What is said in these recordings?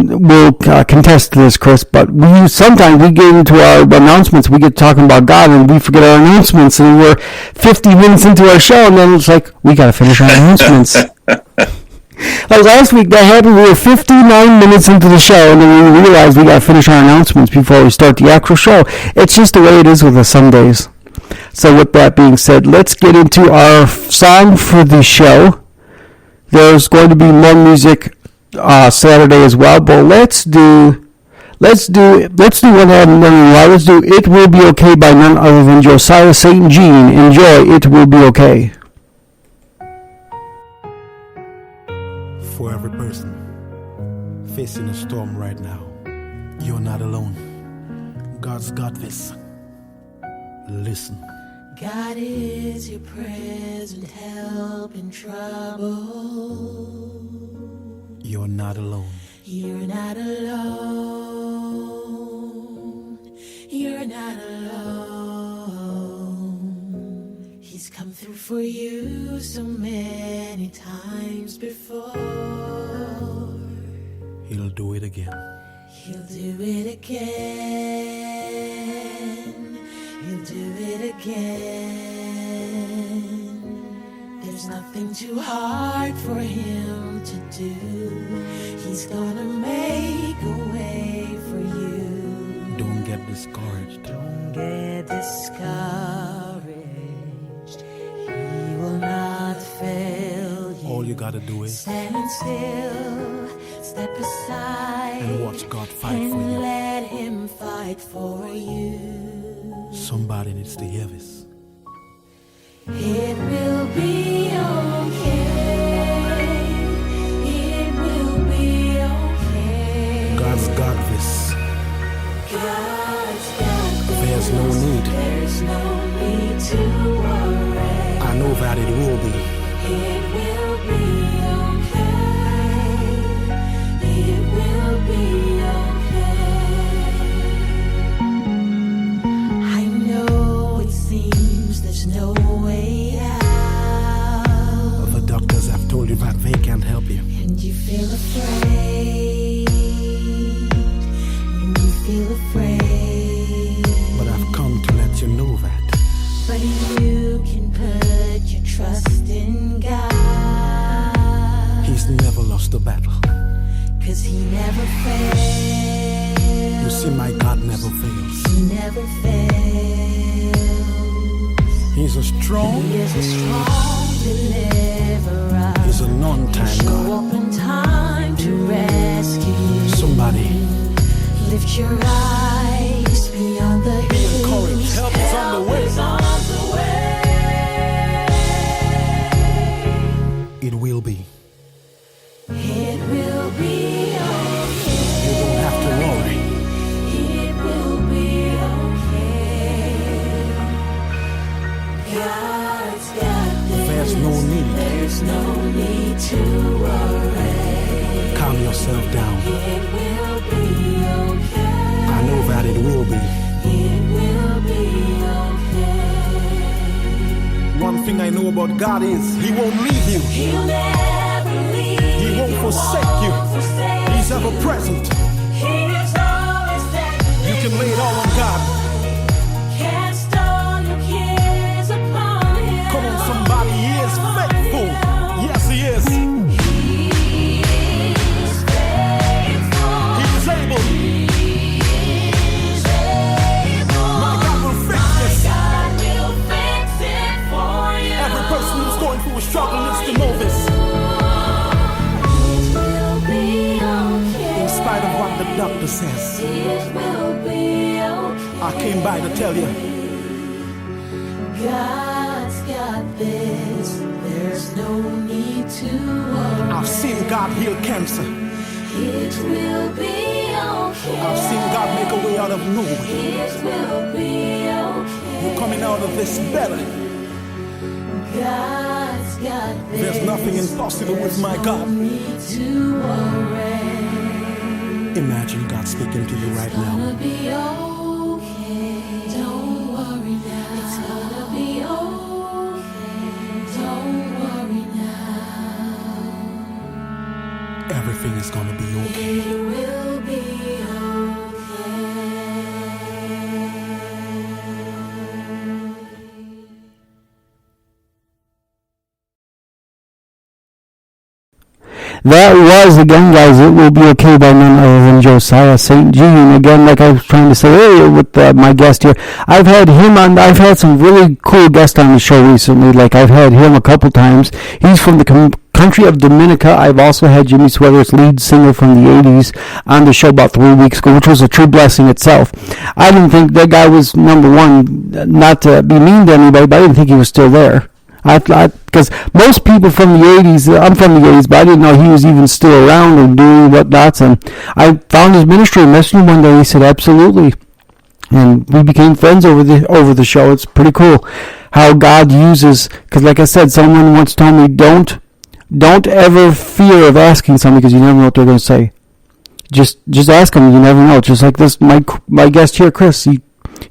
will contest to this, Chris, but sometimes we get into our announcements, we get talking about God, and we forget our announcements, and we're 50 minutes into our show, and then it's like, we got to finish our announcements. Like last week, that happened. We were 59 minutes into the show, and then we realized we got to finish our announcements before we start the actual show. It's just the way it is with us some days. So with that being said, let's get into our song for the show. There's going to be more music Saturday as well, but let's do one and let's do "It Will Be Okay" by none other than Josiah St. Jean. Enjoy "It Will Be Okay." For every person facing a storm right now, you're not alone. God's got this. Listen. God is your present help in trouble. You're not alone. You're not alone. You're not alone. He's come through for you so many times before. He'll do it again. He'll do it again. He'll do it again. There's nothing too hard for him to do. He's gonna make a way for you. Don't get discouraged. Don't get discouraged. He will not fail you. All you gotta do is stand still, step aside, and watch God fight for you. And let him fight for you. Somebody needs to hear this. It will be okay. It will be okay. God's got this. God's got this. There's no need. There's no need to worry. I know that it will be. It will be okay. It will be okay. I know it seems there's no way out. The doctors have told you that they can't help you. And you feel afraid. And you feel afraid. But I've come to let you know that. But you can put your trust in God. He's never lost a battle. 'Cause he never fails. You see, my God never fails. He never fails. He's a strong. He is a strong deliverer. He's an on-time Show God. up in time to rescue you. Somebody lift your eyes beyond the hills. be encouraged. Help is on the way. It will be. It will be okay. You don't have to worry. It will be okay. God's got this. There's no need. There's no need to worry. Calm yourself down. It will be okay. I know that it will be. It will be okay. One thing I know about God is He won't leave you. He'll never leave. He won't forsake you. He's ever present. He's always there. You can lay it all on God. Cast all your cares upon him. Come on, somebody. He is faithful. Yes, He is. He is faithful. He is able. He's able. My God will fix this. God will fix it for you. Every person who's going through a struggle needs to know this. It will be okay. In spite of what the doctor says, It will be okay. I came by to tell you. God's got this. There's no need to worry. I've seen God heal cancer. It will be okay. I've seen God make a way out of no way. It will be okay. You're coming out of this better. God's got this. There's nothing impossible with my God. No need to worry. Imagine God speaking to you right It's gonna now. be okay. Don't worry now. It's gonna be okay. Don't worry now. Everything is gonna be okay. It will That was, again, guys, It Will Be Okay by none other than Josiah St. Jean. Again, like I was trying to say earlier with my guest here, I've had him on, I've had some really cool guests on the show recently. Like, I've had him a couple times. He's from the country of Dominica. I've also had Jimmy Sweater's lead singer from the 80s on the show about 3 weeks ago, which was a true blessing itself. I didn't think that guy was, number one, not to be mean to anybody, but I didn't think he was still there. Because most people from the 80s, I'm from the 80s, but I didn't know he was even still around and doing whatnots. And I found his ministry and messaged him one day. He said, absolutely. And we became friends over the show. It's pretty cool how God uses, because like I said, someone once told me, don't ever fear of asking something because you never know what they're going to say. Just ask them. You never know. Just like this, my guest here, Chris,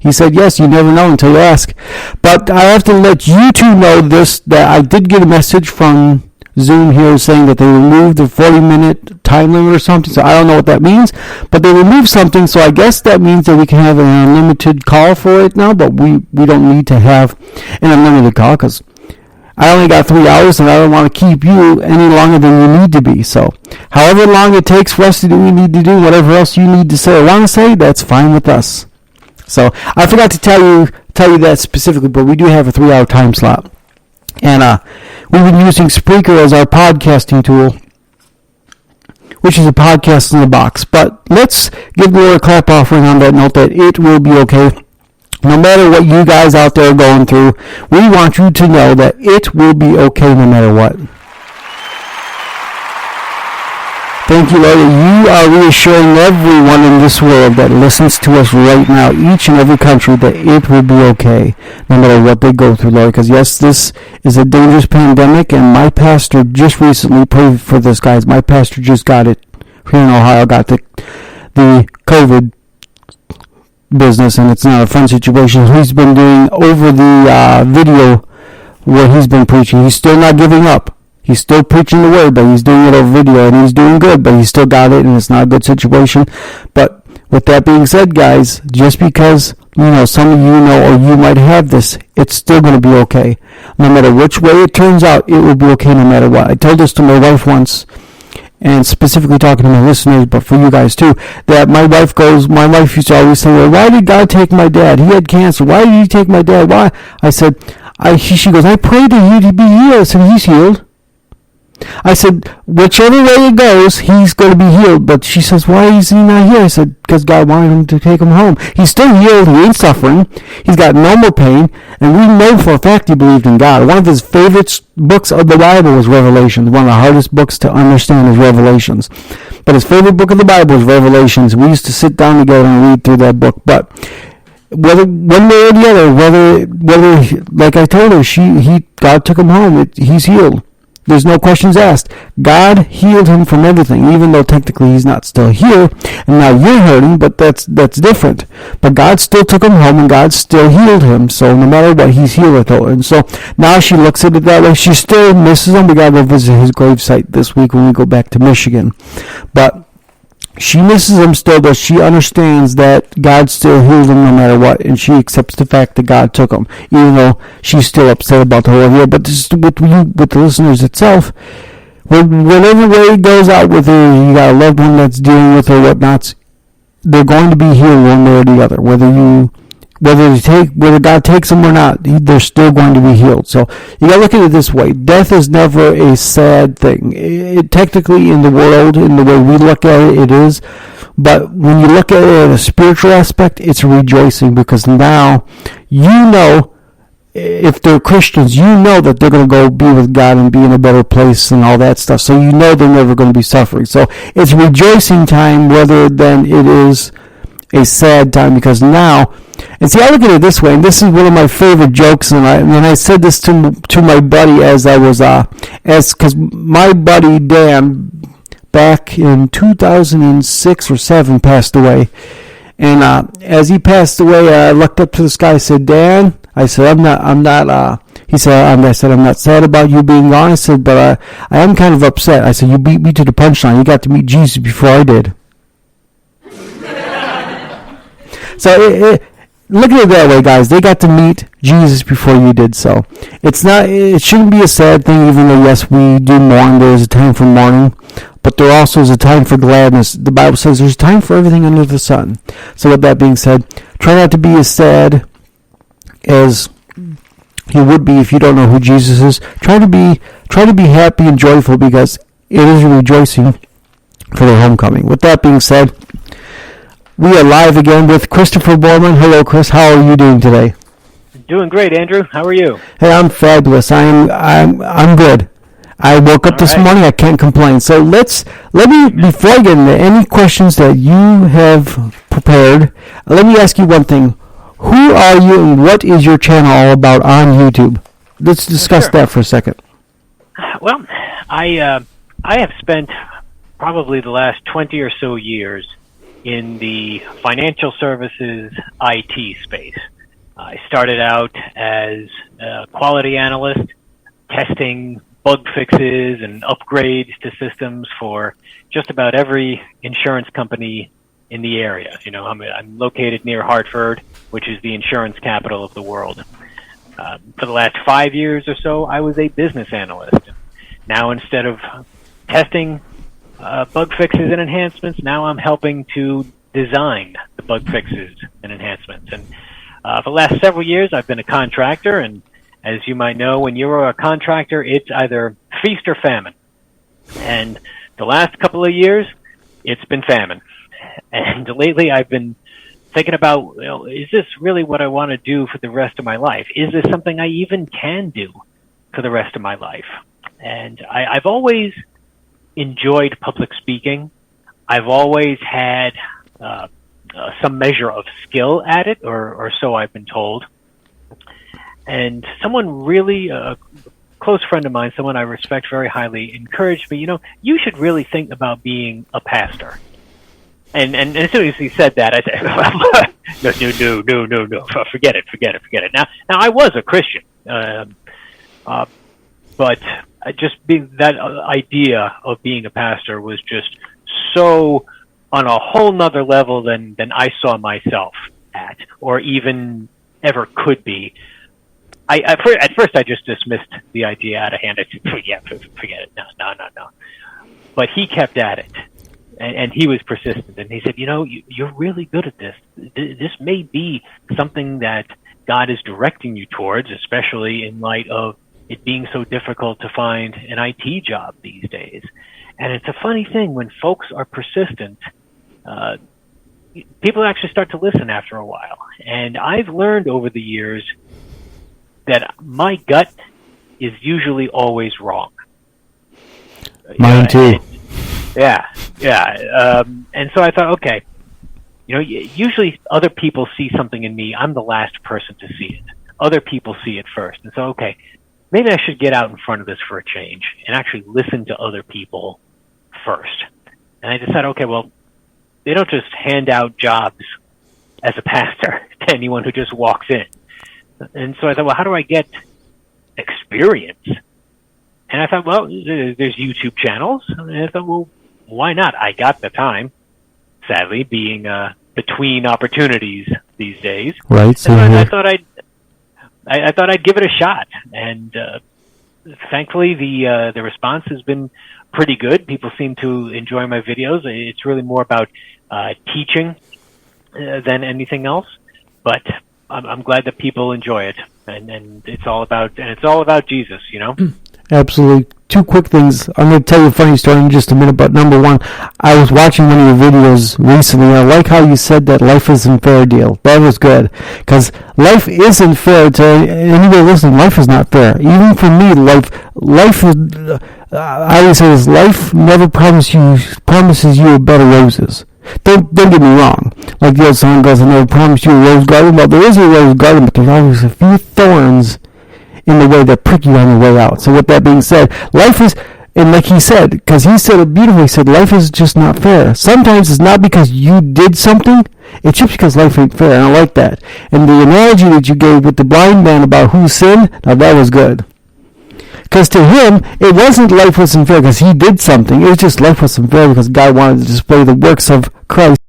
he said, yes, you never know until you ask. But I have to let you two know this, that I did get a message from Zoom here saying that they removed the 40-minute time limit or something. So I don't know what that means. But they removed something, so I guess that means that we can have an unlimited call for it now. But we don't need to have an unlimited call because I only got 3 hours and I don't want to keep you any longer than you need to be. So however long it takes for us to do what we need to do, whatever else you need to say or want to say, that's fine with us. So I forgot to tell you that specifically, but we do have a 3-hour time slot. And we've been using Spreaker as our podcasting tool, which is a podcast in the box. But let's give the Lord a clap offering on that note that it will be okay. No matter what you guys out there are going through, we want you to know that it will be okay no matter what. Thank you, Lord, that you are reassuring everyone in this world that listens to us right now, each and every country, that it will be okay no matter what they go through, Lord. Because, yes, this is a dangerous pandemic, and my pastor just recently prayed for this, guys. My pastor just got it here in Ohio, got the COVID business, and it's not a fun situation. He's been doing over the video what he's been preaching. He's still not giving up. He's still preaching the word, but he's doing it over video, and he's doing good, but he's still got it, and it's not a good situation. But with that being said, guys, just because, some of you know, or you might have this, it's still going to be okay. No matter which way it turns out, it will be okay no matter what. I told this to my wife once, and specifically talking to my listeners, but for you guys too, that my wife used to always say, well, why did God take my dad? He had cancer. Why did he take my dad? Why? I said, she goes, I prayed to you to be healed. I said, he's healed. I said, whichever way it goes, he's going to be healed. But she says, why is he not here? I said, because God wanted him to take him home. He's still healed. He ain't suffering. He's got no more pain. And we know for a fact he believed in God. One of his favorite books of the Bible was Revelations. One of the hardest books to understand is Revelations. But his favorite book of the Bible is Revelations. We used to sit down together and read through that book. But whether one way or the other, whether like I told her, God took him home. He's healed. There's no questions asked. God healed him from everything, even though technically he's not still here, and now you're hurting, but that's different. But God still took him home, and God still healed him, so no matter what, he's healed her. And so now she looks at it that way. She still misses him. We got to go visit his gravesite this week when we go back to Michigan. But she misses him still, but she understands that God still healed him no matter what, and she accepts the fact that God took him, even though she's still upset about the whole year. But this is with the listeners itself. Whatever way it goes out with her, you got a loved one that's dealing with her whatnots, they're going to be healed one way or the other. Whether God takes them or not, they're still going to be healed. So you got to look at it this way: death is never a sad thing. It technically, in the world, in the way we look at it, it is. But when you look at it in a spiritual aspect, it's rejoicing, because now if they're Christians, that they're going to go be with God and be in a better place and all that stuff. So they're never going to be suffering. So it's rejoicing time rather than it is a sad time, because now. And see, I look at it this way, and this is one of my favorite jokes, and I said this to my buddy because my buddy Dan, back in 2006 or 7, passed away, and as he passed away, I looked up to the sky. I said, Dan, I said, I'm not. He said, I'm not sad about you being gone. I said, but I am kind of upset. I said, you beat me to the punchline. You got to meet Jesus before I did. So look at it that way, guys. They got to meet Jesus before you did. So it shouldn't be a sad thing, even though, yes, we do mourn. There's a time for mourning. but there also is a time for gladness. The Bible says there's time for everything under the sun. So with that being said, try not to be as sad as you would be if you don't know who Jesus is. Try to be happy and joyful, because it is a rejoicing for the homecoming. With that being said, we are live again with Christopher Boorman. Hello, Chris. How are you doing today? Doing great, Andrew. How are you? Hey, I'm fabulous. I'm good. I woke up this morning. I can't complain. So let me, before I get into any questions that you have prepared, let me ask you one thing. Who are you and what is your channel all about on YouTube? Let's discuss that for a second. Well, I have spent probably the last 20 or so years in the financial services IT space. I started out as a quality analyst, testing bug fixes and upgrades to systems for just about every insurance company in the area. You know, I'm located near Hartford, which is the insurance capital of the world. For the last 5 years or so, I was a business analyst. Now, instead of testing bug fixes and enhancements, now I'm helping to design the bug fixes and enhancements. And for the last several years, I've been a contractor, and as you might know, when you're a contractor, it's either feast or famine. And the last couple of years, it's been famine. And lately, I've been thinking about, is this really what I want to do for the rest of my life? Is this something I even can do for the rest of my life? And I've always enjoyed public speaking. I've always had some measure of skill at it, or so I've been told. And someone really, a close friend of mine, someone I respect very highly, encouraged me, you should really think about being a pastor. And as soon as he said that, I said, no, forget it. Now I was a Christian, but that idea of being a pastor was just so on a whole nother level than I saw myself at, or even ever could be. At first I just dismissed the idea out of hand. I said, forget it. No. But he kept at it, and he was persistent. And he said, you're really good at this. This may be something that God is directing you towards, especially in light of it being so difficult to find an IT job these days. And it's a funny thing, when folks are persistent, people actually start to listen after a while. And I've learned over the years that my gut is usually always wrong. Mine too. Yeah. And so I thought, okay, usually other people see something in me. I'm the last person to see it. Other people see it first. And so, okay, maybe I should get out in front of this for a change and actually listen to other people first. And I decided, okay, well, they don't just hand out jobs as a pastor to anyone who just walks in. And so I thought, well, how do I get experience? And I thought, well, there's YouTube channels. And I thought, well, why not? I got the time, sadly, being between opportunities these days. Right. So I thought I'd give it a shot. And thankfully, the response has been pretty good. People seem to enjoy my videos. It's really more about teaching than anything else. But I'm glad that people enjoy it, and it's all about Jesus, Absolutely. Two quick things. I'm going to tell you a funny story in just a minute, but number one, I was watching one of your videos recently. I like how you said that life isn't fair deal. That was good, because life isn't fair to anybody listening. Life is not fair. Even for me, life is. I always say this: life never promises you a bed of roses. Don't get me wrong. Like the old song goes, I never promised you a rose garden. Well, there is a rose garden, but there's always a few thorns in the way that prick you on your way out. So with that being said, life is, and like he said, because he said it beautifully, he said life is just not fair. Sometimes it's not because you did something, it's just because life ain't fair, and I like that. And the analogy that you gave with the blind man about who sinned, now that was good. Because to him, it wasn't life wasn't fair because he did something. It was just life wasn't fair because God wanted to display the works of Christ